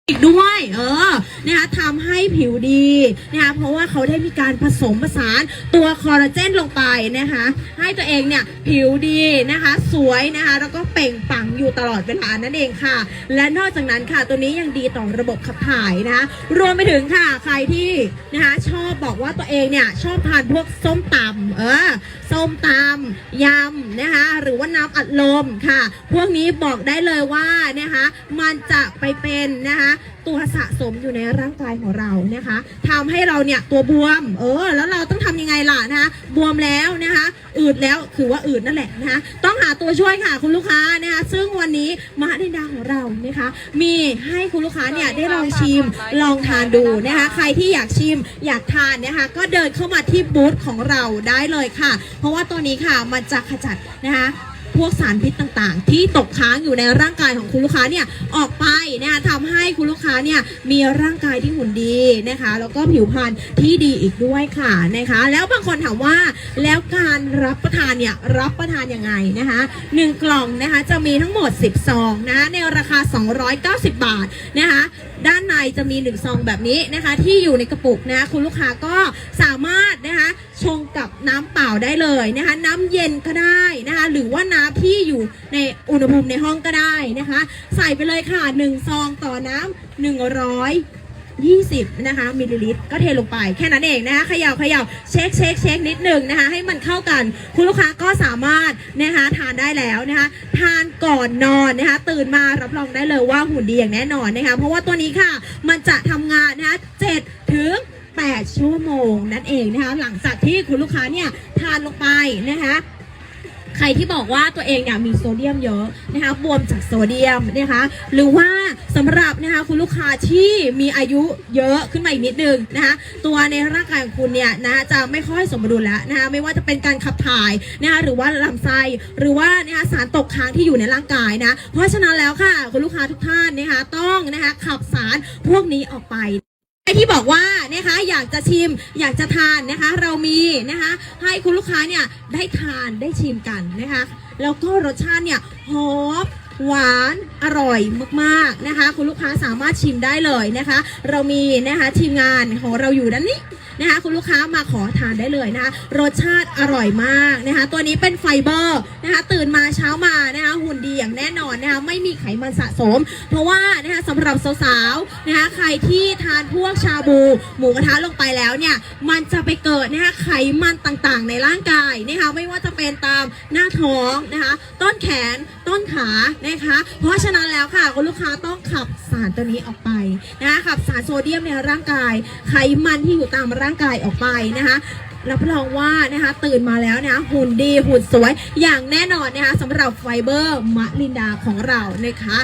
อีกด้วยนะคะทำให้ผิวดีนะคะเพราะว่าเขาได้มีการผสมผสานตัวคอลลาเจนลงไปนะคะให้ตัวเองเนี่ยผิวดีนะคะสวยนะคะแล้วก็เปล่งปลั่งอยู่ตลอดเวลานั่นเองค่ะและนอกจากนั้นค่ะตัวนี้ยังดีต่อระบบขับถ่ายนะคะรวมไปถึงค่ะใครที่นะคะชอบบอกว่าตัวเองเนี่ยชอบทานพวกส้มตำส้มตำยำนะคะหรือว่าน้ำอัดลมค่ะพวกนี้บอกได้เลยว่านะคะมันจะไปเป็นนะคะตัวสะสมอยู่ในร่างกายของเรานะคะทำให้เราเนี่ยตัวบวมแล้วเราต้องทำยังไงล่ะนะคะบวมแล้วนะคะอืดแล้วคือว่าอืดนั่นแหละนะคะต้องหาตัวช่วยค่ะคุณลูกค้านะคะซึ่งวันนี้มหาดินดาของเรานะคะมีให้คุณลูกค้าเนี่ยได้ลองชิมลองทานดูนะคะใครที่อยากชิมอยากทานนะคะก็เดินเข้ามาที่บูธของเราได้เลยค่ะเพราะว่าตัวนี้ค่ะมันจะขจัดนะคะพวกสารพิษต่างๆที่ตกค้างอยู่ในร่างกายของคุณลูกค้าเนี่ยออกไปนะคะทำให้คุณลูกค้าเนี่ยมีร่างกายที่หุ่นดีนะคะแล้วก็ผิวพรรณที่ดีอีกด้วยค่ะนะคะแล้วบางคนถามว่าแล้วการรับประทานเนี่ยรับประทานยังไงนะคะ1กล่องนะคะจะมีทั้งหมด10ซองนะในราคา290 บาทนะคะด้านในจะมี1ซองแบบนี้นะคะที่อยู่ในกระปุกนะคุณลูกค้าก็สามารถนะคะชงกับน้ำเปล่าได้เลยนะคะน้ำเย็นก็ได้นะคะหรือว่าน้ำที่อยู่ในอุณหภูมิในห้องก็ได้นะคะใส่ไปเลยค่ะ1ซองต่อน้ำ120นะคะมิลลิลิตรก็เทลงไปแค่นั้นเองนะคะเขย่าเช็คนิดหนึ่งนะคะให้มันเข้ากันคุณลูกค้าก็สามารถนะคะทานได้แล้วนะคะทานก่อนนอนนะคะตื่นมารับรองได้เลยว่าหุ่นดีอย่างแน่นอนนะคะเพราะว่าตัวนี้ค่ะมันจะทำงานนะคะ7 ถึง 8 ชั่วโมงนั่นเองนะคะหลังจากที่คุณลูกค้าเนี่ยทานลงไปนะคะใครที่บอกว่าตัวเองเนี่ยมีโซเดียมเยอะนะคะบวมจากโซเดียมนะคะหรือว่าสำหรับนะคะคุณลูกค้าที่มีอายุเยอะขึ้นมาอีกนิดนึงนะคะตัวในร่างกายของคุณเนี่ยนะจะไม่ค่อยสมดุลแล้วนะคะไม่ว่าจะเป็นการขับถ่ายนะคะหรือว่าลำไส้หรือว่านะคะสารตกค้างที่อยู่ในร่างกายนะเพราะฉะนั้นแล้วค่ะคุณลูกค้าทุกท่านนะคะต้องนะคะขับสารพวกนี้ออกไปที่บอกว่านะคะอยากจะชิมอยากจะทานนะคะเรามีนะคะให้คุณลูกค้าเนี่ยได้ทานได้ชิมกันนะคะแล้วก็รสชาติเนี่ยหอมหวานอร่อยมากๆนะคะคุณลูกค้าสามารถชิมได้เลยนะคะเรามีนะคะทีมงานของเราอยู่ด้านนี้นะคะคุณลูกค้ามาขอทานได้เลยนะคะรสชาติอร่อยมากนะคะตัวนี้เป็นไฟเบอร์นะคะตื่นมาเช้ามานะคะหุ่นดีอย่างแน่นอนนะคะไม่มีไขมันสะสมเพราะว่านะคะสำหรับสาวๆนะคะใครที่ทานพวกชาบูหมูกระทะลงไปแล้วเนี่ยมันจะไปเกิดนะคะไขมันต่างๆในร่างกายนะคะไม่ว่าจะเป็นตามหน้าท้องนะคะต้นแขนต้นขานะคะเพราะฉะนั้นแล้วค่ะคุณลูกค้าต้องขับสารตัวนี้ออกไปนะคะขับสารโซเดียมในร่างกายไขมันที่อยู่ตามร่างกายออกไปนะคะรับรองว่านะคะตื่นมาแล้วนะคะหุ่นดีหุ่นสวยอย่างแน่นอนนะคะสำหรับไฟเบอร์มะลินดาของเรานะคะ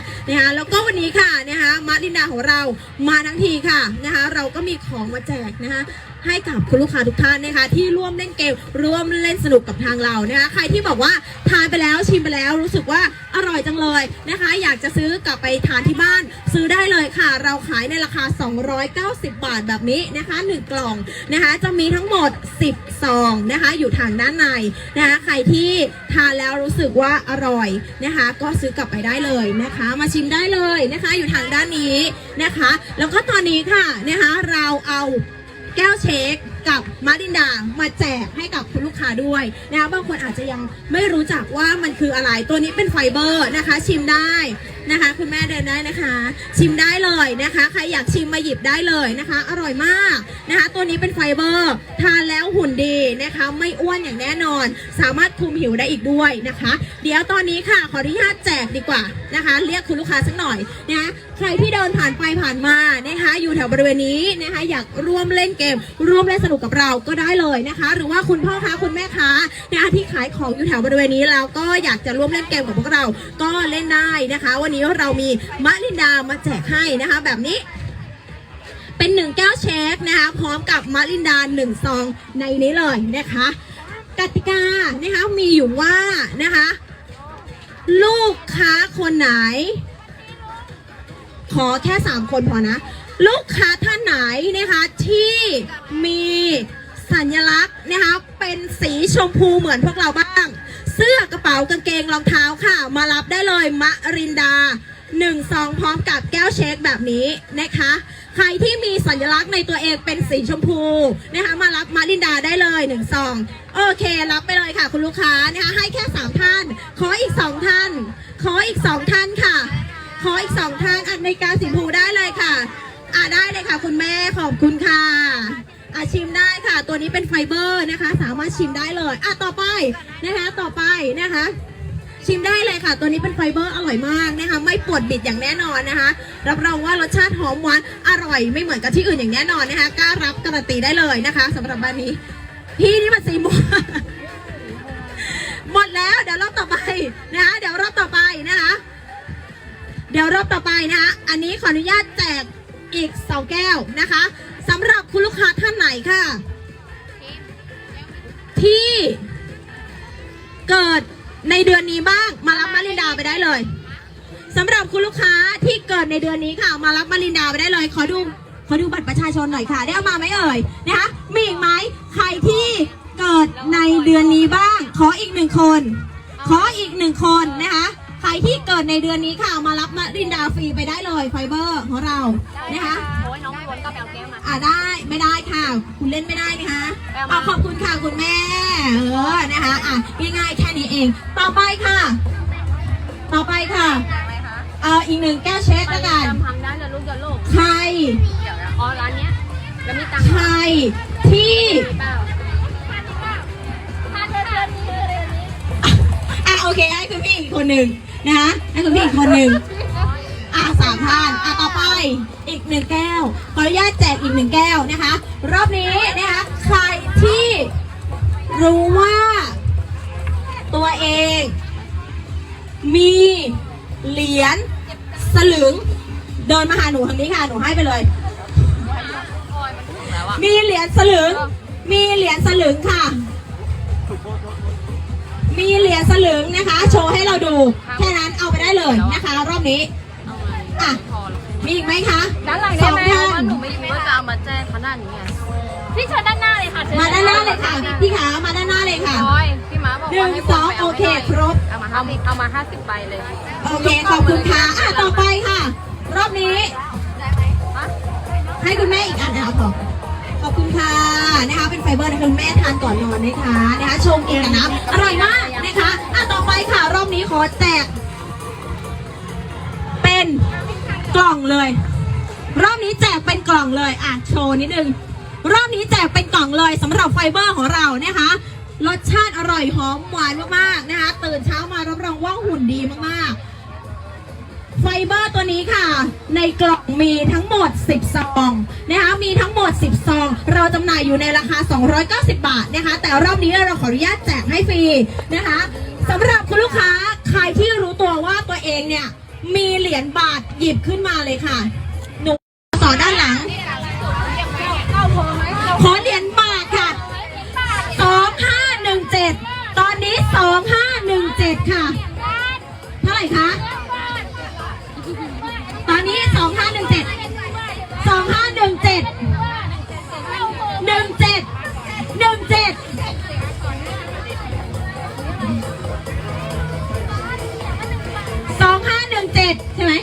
แล้วก็วันนี้ค่ะนะคะมะลินดาของเรามาทั้งทีค่ะนะคะเราก็มีของมาแจกนะคะให้กับคุณลูกค้าทุกท่านนะคะที่ร่วมเล่นเกมร่วมเล่นสนุกกับทางเรานะคะใครที่บอกว่าทานไปแล้วชิมไปแล้วรู้สึกว่าอร่อยจังเลยนะคะอยากจะซื้อกลับไปทานที่บ้านซื้อได้เลยค่ะเราขายในราคา290 บาทแบบนี้นะคะ1กล่องนะคะจะมีทั้งหมด10ซองนะคะอยู่ทางด้านในนะคะใครที่ทานแล้วรู้สึกว่าอร่อยนะคะก็ซื้อกลับไปได้เลยนะคะมาชิมได้เลยนะคะอยู่ทางด้านนี้นะคะแล้วก็ตอนนี้ค่ะนะคะเราเอาแก้วเชคกับมารินดามาแจกให้กับคุณลูกค้าด้วยนะคะบางคนอาจจะยังไม่รู้จักว่ามันคืออะไรตัวนี้เป็นไฟเบอร์นะคะชิมได้นะคะคุณแม่เดินได้นะคะชิมได้เลยนะคะใครอยากชิมมาหยิบได้เลยนะคะอร่อยมากนะคะตัวนี้เป็นไฟเบอร์ทานแล้วหุ่นดีนะคะไม่อ้วนอย่างแน่นอนสามารถคุมหิวได้อีกด้วยนะคะเดี๋ยวตอนนี้ค่ะขออนุญาตแจกดีกว่านะคะเรียกคุณลูกค้าสักหน่อยนะใครที่เดินผ่านไปผ่านมานะคะอยู่แถวบริเวณนี้นะคะอยากร่วมเล่นเกมร่วมเล่นสนุกกับเราก็ได้เลยนะคะหรือว่าคุณพ่อค้าคุณแม่ค้านะคะที่ขายของอยู่แถวบริเวณนี้แล้วก็อยากจะร่วมเล่นเกมกับพวกเราก็เล่นได้นะคะวันนี้เรามีมะลินดามาแจกให้นะคะแบบนี้เป็น1แก้วเชคนะคะพร้อมกับมะลินดา1ซองในนี้เลยนะคะกติกานะคะมีอยู่ว่านะคะลูกค้าคนไหนขอแค่3คนพอนะลูกค้าท่านไหนนะคะที่มีสัญลักษณ์นะคะเป็นสีชมพูเหมือนพวกเราบ้างเสื้อกระเป๋ากางเกงรองเท้าค่ะมารับได้เลยมะรินดา 1 ซองพร้อมกับแก้วเช็คแบบนี้นะคะใครที่มีสัญลักษณ์ในตัวเองเป็นสีชมพูนะคะมารับมารินดาได้เลย1 ซองโอเครับไปเลยค่ะคุณลูกค้านะคะให้แค่3ท่านขออีก2ท่านขออีก2ท่านค่ะขออีก2ท่านอันในกาสีชมพูได้เลยค่ะได้เลยค่ะคุณแม่ขอบคุณค่ะชิมได้ค่ะตัวนี้เป็นไฟเบอร์นะคะสามารถชิมได้เลยต่อไปนะคะชิมได้เลยค่ะตัวนี้เป็นไฟเบอร์อร่อยมากนะคะไม่ปวดบิดอย่างแน่นอนนะคะรับรองว่ารสชาติหอมหวานอร่อยไม่เหมือนกับที่อื่นอย่างแน่นอนนะคะกล้ารับการันตีได้เลยนะคะสำหรับบ้านนี้พี่นี่มันสีม่วง หมดแล้วเดี๋ยวรอบต่อไปนะคะเดี๋ยวรอบต่อไปนะคะอันนี้ขออนุญาตแจกอีก2แก้วนะคะสำหรับคุณลูกค้าท่านไหนค่ะที่เกิดในเดือนนี้บ้างมารับมารินดาไปได้เลยสำหรับคุณลูกค้าที่เกิดในเดือนนี้ค่ะมารับมารินดาไปได้เลยขอดูบัตรประชาชนหน่อยค่ะได้เอามาไหมเอ่ยนะคะมีอีกไหมใครที่เกิดในเดือนนี้บ้างขออีก1 คนนะคะใครที่เกิดในเดือนนี้ค่ะมารับมารินดาฟรีไปได้เลยไฟเบอร์ของเรานะคะโอ้ยน้องวนก็ไปเอาแก้วมาได้ไม่ได้ค่ะคุณเล่นไม่ได้นะคะขอบคุณค่ะคุณแม่นะคะง่ายๆแค่นี้เองต่อไปค่ะอีก1 แก้วเช็คแล้วกันทำได้เลยลูกอย่าโลภใครร้านเนี้ยแล้วมีตังค์ใครที่โอเคให้คุณพี่อีกคนหนึ่งนะคะให้คุณพี่อีกคนหนึ่ง3 ท่านต่อไปอีก1 แก้วขออนุญาตแจกอีก1 แก้วนะคะรอบนี้นะคะใครที่รู้ว่าตัวเองมีเหรียญสลึงเดินมาหาหนูทางนี้ค่ะหนูให้ไปเลยมีเหรียญสลึงค่ะมีเหรียญสลึงนะคะโชว์ให้เราดูแค่นั้นเอาไปได้เลยนะคะรอบนี้มีอีกไหมคะด้านหลังได้ไหมว่าหนูไม่รู้ว่าจะเอามาแจ้งเขาด้านนี้ไงพี่เชิญด้านหน้าเลยค่ะมาด้านหน้าเลยค่ะพี่ขามาด้านหน้าเลยค่ะพี่ม้าบอกว่า1 2โอเคครบเอามา50 ใบเลยโอเคขอบคุณค่ะต่อไปค่ะรอบนี้ให้คุณแม่อีกอันนะคะขอบคุณค่ะนะคะเป็นไฟเบอร์นะคะคุณแม่ทานก่อนนอนนะคะชงเองนะอร่อยมากนะคะต่อไปค่ะรอบนี้ขอแจกเป็นกล่องเลยรอบนี้แจกเป็นกล่องเลยโชว์นิดนึงรอบนี้แจกเป็นกล่องเลยสำหรับไฟเบอร์ของเรานะคะรสชาติอร่อยหอมหวานมากๆนะคะตื่นเช้ามารับรองว่าหุ่นดีมากๆไฟเบอร์ตัวนี้ค่ะในกล่องมีทั้งหมด10 ซองนะคะมีทั้งหมด10 ซองเราจำหน่ายอยู่ในราคา290 บาทนะคะแต่รอบนี้เราขออนุญาตแจกให้ฟรีนะคะสำหรับคุณลูกค้าใครที่รู้ตัวว่าตัวเองเนี่ยมีเหรียญบาทหยิบขึ้นมาเลยค่ะหนูต่อด้านหลังขอเหรียญบาทค่ะ2517ตอนนี้2517ค่ะเท่าไหร่คะตอนนี้2517 ใช่ไหม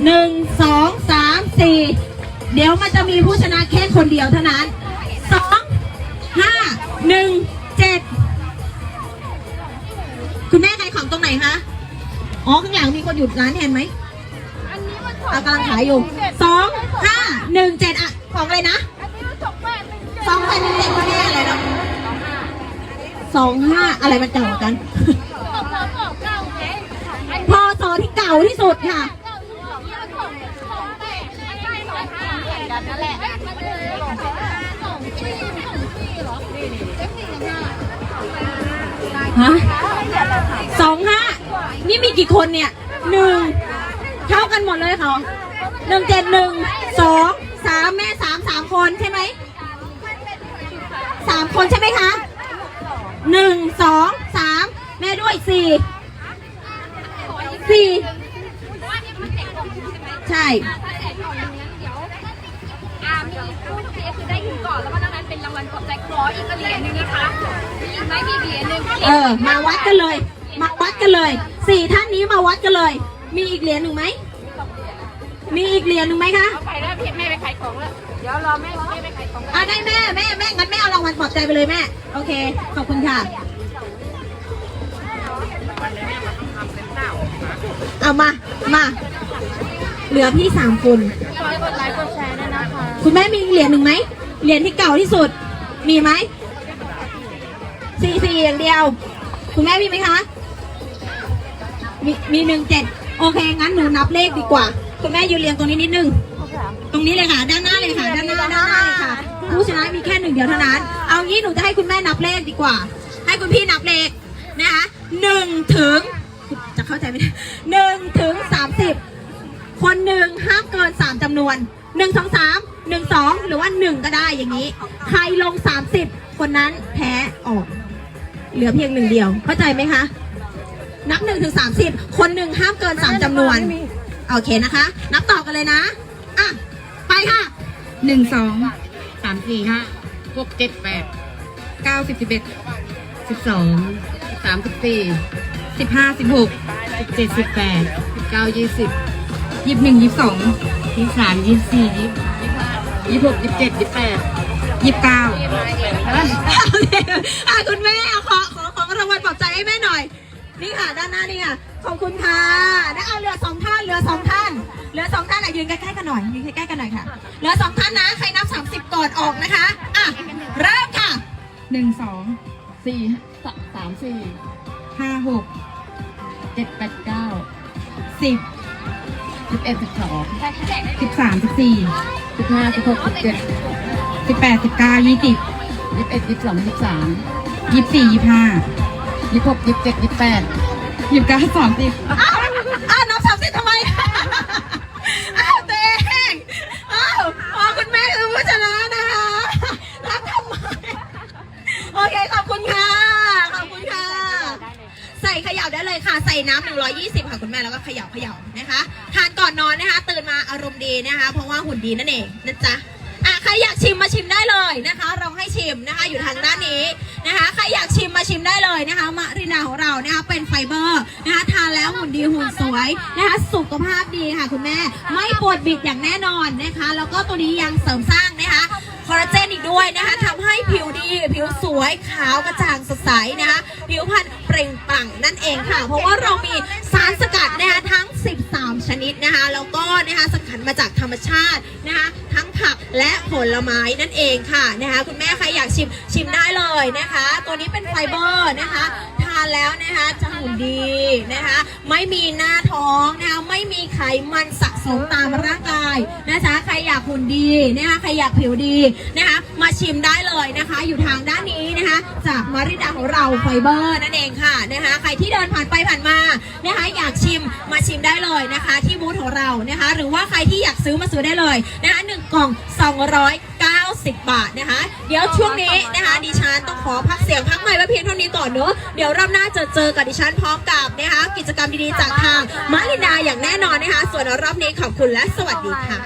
1 2 3 4เดี๋ยวมันจะมีผู้ชนะแค่คนเดียวเท่านั้น2 5 1 7คุณแม่ขายของตรงไหนคะข้างหลังมีคนหยุดร้านแทนไหมกำลังขายอยู่2 5 1 7ของอะไรนะ2817ก็ได้อะไรนะ25อะไรมันเก่ากันพอสอที่เก่าที่สุดค่ะ25นี่มีกี่คนเนี่ย1เท่ากันหมดเลยค่ะ171 2 3แม่3คนใช่ไหม3คนใช่ไหมคะ1 2 3แม่ด้วย4ใช่มีผู้ชนะคือได้ถึงก่อนแล้วก็ดังนั้นเป็นรางวัลปลอบใจขออีกเหรียญนึงนะคะไม่มีเหรียญนึงมาวัดกันเลย 4 ท่านนี้มาวัดกันเลย มีอีกเหรียญหนึ่งไหม มีอีกเหรียญหนึ่งไหมคะ เอาไปแล้วพี่แม่ไปขายของแล้ว เดี๋ยวรอแม่ไปขายของ ได้แม่งั้นแม่เอารางวัลปลอบใจไปเลยแม่ โอเค ขอบคุณค่ะ เอามา เหลือพี่3คน ขอให้กดไลค์กดแชร์ด้วยนะคะ คุณแม่มีเหรียญหนึ่งไหม เหรียญที่เก่าที่สุด มีไหม4อย่างเดียว คุณแม่มีไหมคะ มี17 โอเค งั้นหนูนับเลขดีกว่า คุณแม่ยืนเรียงตรงนี้นิดนึง ตรงนี้เลยค่ะ ด้านหน้าเลยค่ะ ด้านหน้าเลยค่ะ ผู้ชนะมีแค่1 เดียวเท่านั้น เอางี้หนูจะให้คุณแม่นับเลขดีกว่า ให้คุณพี่นับเลขนะคะ1 ถึง จะเข้าใจไหม1 ถึง 30 คนหนึ่งห้ามเกิน3จำนวน1 2 3 1 2หรือว่า1ก็ได้อย่างนี้ ใครลง30คนนั้นแพ้ออก เหลือเพียง1 เดียว เข้าใจไหมคะ นับ1 ถึง 30 คนหนึ่งห้ามเกิน3จำนวน โอเคนะคะ นับต่อกันเลยนะ อ่ะ ไปค่ะ 1 2 3 4 5 6 7 8 9 10 11 12 13 14 15 16 17 18 19 20 21 22 23 24 26 27 28 29 โอเคคุณแม่ขอรางวัลปลอบใจให้แม่หน่อย นี่ค่ะ ด้านหน้านี่ค่ะ ขอบคุณค่ะเอาเหลือ2 ท่าน เหลือ 2 ท่านอ่ะยืนใกล้ๆกันหน่อย ยืนใกล้ๆกันหน่อยค่ะ เหลือ 2 ท่านนะ ใครนับ30ก่อนออกนะคะ อ่ะ เริ่มค่ะ 1 2 4 3 4 5 6 7 8 9 10 11 12 13 14 15 16 17 18 19 20 21 22 23 24 25 26 27 28 29 30 อ้าวนับ30ทำไม อ้าวเต้งอ้าวคุณแม่คือผู้ชนะนะคะรับทำไม โอเค ขอบคุณค่ะ ใส่เขย่าได้เลยค่ะ ใส่น้ำ120ค่ะคุณแม่แล้วก็เขย่านะคะ ทานก่อนนอนนะคะ ตื่นมาอารมณ์ดีนะคะ เพราะว่าหุ่นดีนั่นเองนะจ๊ะ ใครอยากชิมมาชิมได้เลยนะคะ เราให้ชิมนะคะ อยู่ทางด้านนี้นะคะ ใครอยากชิมมาชิมได้เลยนะคะมะรินาของเรานะคะเป็นไฟเบอร์นะคะ ทานแล้วหุ่นดีหุ่นสวยนะคะ สุขภาพดีค่ะคุณแม่ ไม่ปวดบิดอย่างแน่นอนนะคะ แล้วก็ตัวนี้ยังเสริมสร้างนะคะคอลลาเจนอีกด้วยนะคะทำให้ผิวดีผิวสวยขาวกระจ่างสดใสนะคะผิวพรรณเปล่งปลั่งนั่นเองค่ะ เพราะว่าเรามีสารสกัดนะคะทั้ง13ชนิดนะคะแล้วก็นะคะสกัดมาจากธรรมชาตินะคะทั้งผักและผลไม้นั่นเองค่ะนะคะคุณแม่ใครอยากชิมได้เลยนะคะ ตัวนี้เป็นไฟเบอร์นะคะทานแล้วนะคะจะหุ่นดีนะคะไม่มีหน้าท้องนะคะไม่มีไขมันสะสมตามร่างกายนะคะใครอยากหุ่นดีนะคะใครอยากผิวดีนะคะมาชิมได้เลยนะคะอยู่ทางด้านนี้นะคะจากมาริดาของเราไฟเบอร์นั่นเองค่ะนะคะใครที่เดินผ่านไปผ่านมานะคะอยากชิมมาชิมได้เลยนะคะที่บูธของเรานะคะหรือว่าใครที่อยากซื้อมาซื้อได้เลยนะคะ1 กล่อง 290 บาทนะคะเดี๋ยวช่วงนี้นะคะดิฉันต้องขอพักเสียงพักใหม่ไว้เพียงเท่านี้ก่อนเนอะเดี๋ยวรอบหน้าเจอกับดิฉันพร้อมกับนะคะกิจกรรมดีๆจากทางมาริดาอย่างแน่นอนนะคะส่วนรอบนี้ขอบคุณและสวัสดีค่ะ